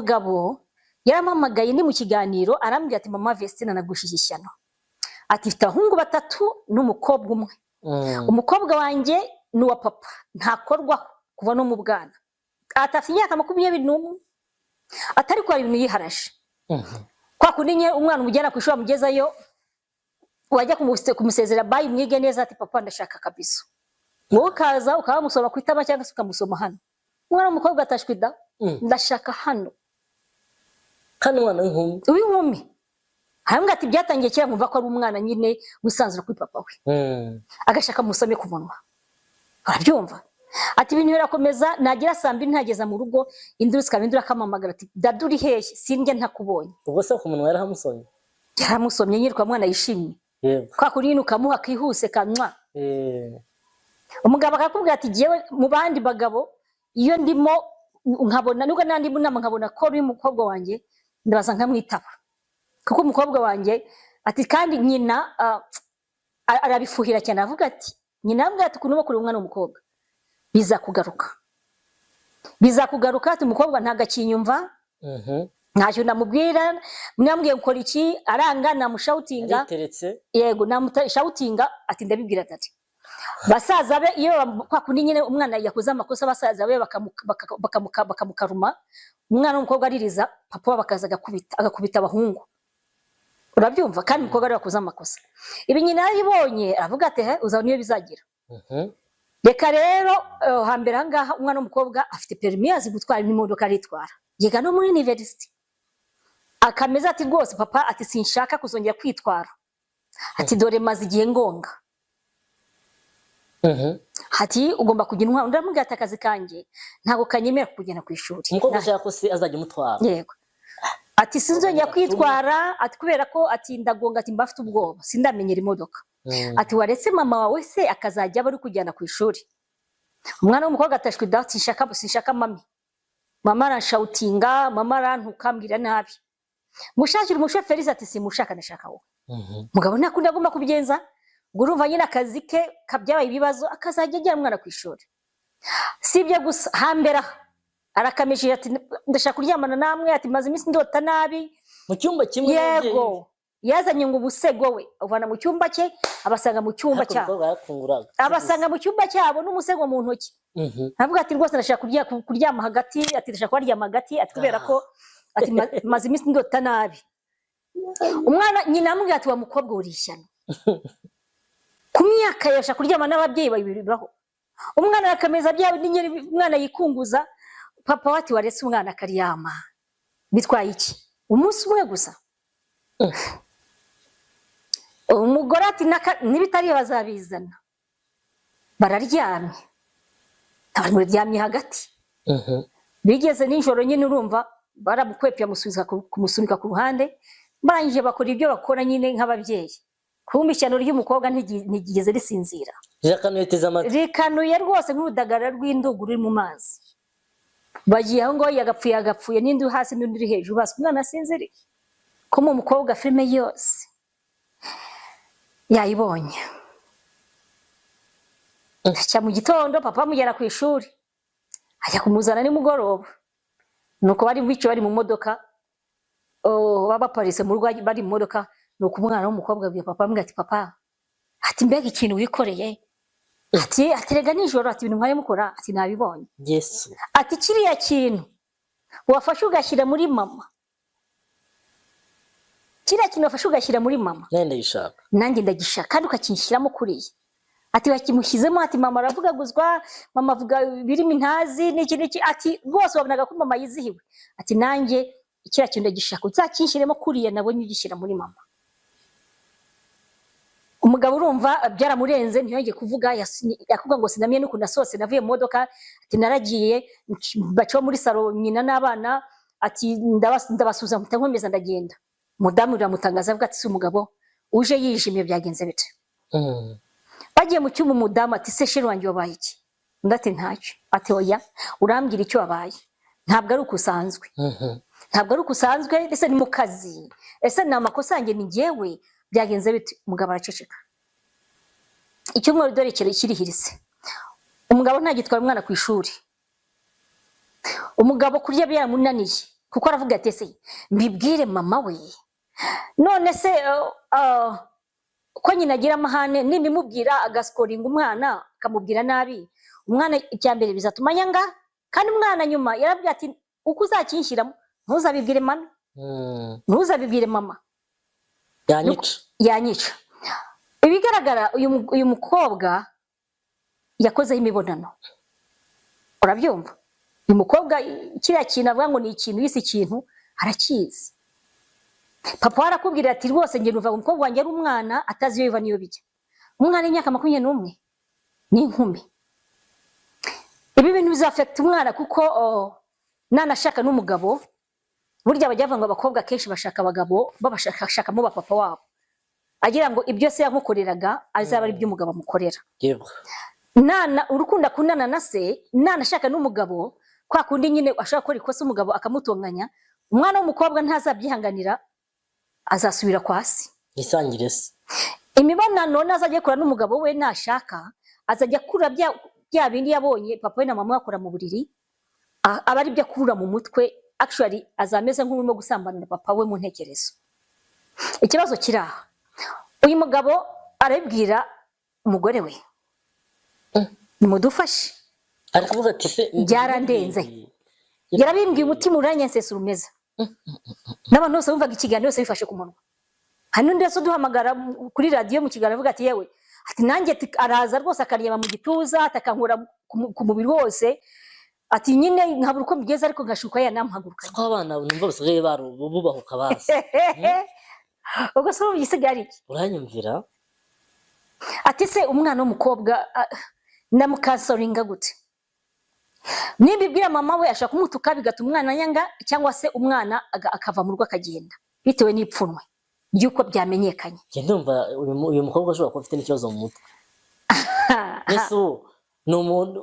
umugabo yaramamagaye ni mu kiganiro arambwira ati mama Vestine nagushije ishyano ati mfite abahungu 3 n'umukobwa umwe umukobwa wanjye ni wa papa ntakorwaho kuva no mu bwana atafite imyaka 21 atari kwa ibintu yiharashe kwa kuninye umwana umujyana ku ishuri amugezayo wajya kumusezera bayi mwige neza ati papa ndashaka kabisa wowe kaza ukaba musoma kwitaba cyangwa se ukamusoma hano umwana umukobwa atashwida ndashaka hano kandi umwana w'inkumi hambwa ati byatangiye kera nkumva ko ari umwana nyine wisanzura kuri papa we agashaka musome ku munwa arabyumva ati ibintu birakomeza nagira saa 2 ntageza mu rugo induru zikabindura akamamagara ati daduri hehe sinjye ntakubonye ubwo se ku munwa yaramusomye nyirwa mwana yishimye kwa kuri ukamuha kihuse kanwa umugabo akakubwira ati giyewe mu bandi bagabo iyo ndimo nkabona nuko nandi bunama nkabona ko uri umukobwa wanjye ndabaza nkamwitaba kuko umukobwa wanjye ati kandi nyina arabifuhira cyane avuga ati nyina ambwira ati kuno bakuri umwana w'umukobwa bizakugaruka ati umukobwa ntagakinyumva ntacyo namubwira mwambwiye gukora iki aranga namushoutinga yego namushoutinga ati ndabibwira ati basaza be iyo kwa kundi nyine umwana yakoze amakosa basaza be bakamukaruma umwana w'umukobwa aririza papa bakaza agakubita abahungu urabyumva kandi umukobwa ari yakoze amakosa ibi nyina yaribonye avuga ati uzabona iyo bizagira reka rero hambere ahangaha umwana w'umukobwa afite permis azi gutwara imodoka aritwara yiga no muri university akameza ati rwose papa ati sinshaka kuzongera kwitwara ati dore maze igihe ngonga ati ugomba kugira intwaro ndamubwira ati akazi kanjye ntago kanyemera kugenda ku ishuri umukobwa ashaka ko se azajya mutwara yego ati sinzongera kwitwara ati kubera ko ati ndagonga ati mbafite ubwoba sindamenyera imodoka ati waretse mama wawe se akazajya bari kujyana ku ishuri umwana w'umukobwa atashwe dati sinshaka mama arashoutinga mama arantukambira nabi mushakira umushoferi ati simushaka nashaka wowe mugabo nakunda agomba kubigenza gurumva nyine akazi ke kabyabaye ibibazo akazajya ajya umwana ku ishuri sibye gusa hambera arakamishije ati ndashaka kuryamana namwe ati maze iminsi ndota nabi mu cyumba kimwe yego yazanye ngo ubusego we uvana mu cyumba cye abasanga mu cyumba cyabo abasanga mu cyumba cyabo n'umusego mu ntoki avuga ati rwose ndashaka kuryama hagati ati ndashaka kuryama hagati ati kubera ko ati maze iminsi ndota nabi umwana nyina amubwira ati wa mukobwa urishyano ku myaka yasha kuryama n'ababyeyi babibiraho umwana akameza byawe n'inyeri umwana yikunguza papa wati waretse umwana akaryama bitwaye iki umunsi umwe gusa umugore ati nibitari bazabizana bararyamye abaryamye hagati bigeze nijoro nyine urumva baramukwepya kumusunika ku ruhande barangije bakora ibyo bakora nyine nk'ababyeyi kumva ishyano ry'umukobwa ntigigeze risinzira rikanuye rwose nk'urudagara rw'indugu ruri mu mazi bagiye aho ngo yagapfuye n'indi hasi n'undi uri hejuru basi umwana asinziriye ko mu mukobwa filime yose yayibonye cya mu gitondo papa amugera ku ishuri ajya kumuzana nimugoroba nuko bari bari mu modoka baba parise mu rugo bari mu modoka nuko umwana w'umukobwa abwiye papa ambwira ati papa ati mbega ikintu wikoreye ati rega nijoro ati ibintu mwaye mukora ati nabibonye Yesu ati kiriya kintu wafashe ugashyira muri mama kiriya kintu wafashe ugashyira muri mama nanjye ndagishaka kandi ukakinshyiramo kuriya ati bakimushyizemo ati mama aravugaguzwa mama avuga birimo intazi n'iki ati rwose wabonaga ko mama yizihiwe ati nanjye kiriya kintu ndagishaka uzakinshyiremo kuriya nabonye ugishyira muri mama umugabo urumva byaramurenze ntiyongeye kuvuga yakuvuga ngo sinamye n'ukuntu nasohotse navuye mu modoka ati naragiye baciwe muri salo nyina n'abana ati ndabasuza mutankomeza ndagenda mudamu uramutangaza avuga ati si umugabo uje yijimye byagenze bite bagiye mu cyumba umudamu ati se sheri wanjye wabaye iki undi ati ntacyo ati oya urambwira icyo wabaye ntabwo ari ukusanzwe ntabwo ari ukusanzwe ese ni mu kazi ese ni amakosa yanjye ni njyewe byagenze bite umugabo araceceka icyumweru dore kirihirise umugabo ntagitwara umwana ku ishuri umugabo kurya byaramunaniye kuko aravuga ati se mbibwire mama we none se ko nyina agira amahane nimimubwira agasikoringa umwana akamubwira nabi umwana icyambere bizatuma yanga kandi umwana nyuma yarabwiye ati uko uzakinshyiramo ntuzabibwire mama ntuzabibwire mama yanyica ibigaragara uyu mukobwa yakozeho imibonano urabyumva uyu mukobwa kiriya kintu avuga ngo ni ikintu yise ikintu arakizi papa arakubwira ati rwose nge numva umukobwa wanjye ari umwana atazi iyo biva niyo bijya umwana w'imyaka 21 ni inkumi ibi bintu bizafekta umwana kuko nanashaka n'umugabo burya bajya bavuga ngo abakobwa kenshi bashaka abagabo babashakamo ba papa wabo agira ngo ibyo se yankukoreraga azaba ari byo umugabo amukorera yego nana urukunda kunana na se nanashaka n'umugabo kwa kundi nyine ashaka gukora ikosa umugabo akamutonganya umwana w'umukobwa ntazabyihanganira azasubira kwasi isangire se imibonano nazajya kura n'umugabo we nashaka azajya kura bya bindi yabonye papa we na mama bakora mu buriri aba ari byo akura mu mutwe actually azameze nk'urimo gusambana na papa we mu ntekerezo ikibazo kiraha uyu mugabo arabwira umugore we nimudufashe aravuga ati se byarandenze yarabimbwiye umutima uranyensesa urumeza n'abantu bose bumvaga ikiganiro bose bifashe ku munwa hano ndetse duhamagara kuri radio mu kiganiro avuga ati yewe ati nanjye araza rwose akareba mu gituza atakankura ku mubiri wose ati nyine nkabura uko migeze ariko ngashuka yanamuhaguruka ko abana numva basigaye bubahuka basi ubwo so bisigara iki uranyumvira ati se umwana w'umukobwa namukansoringa gute nibibwira mama we ashaka kumutuka bigatuma umwana yanga cyangwa se umwana akava mu rugo akagenda bitewe n'ipfunwe yuko byamenyekanye nge ndumva uyu mukobwa ashobora kuba afite n'ikibazo mu mutwe yesu ni umuntu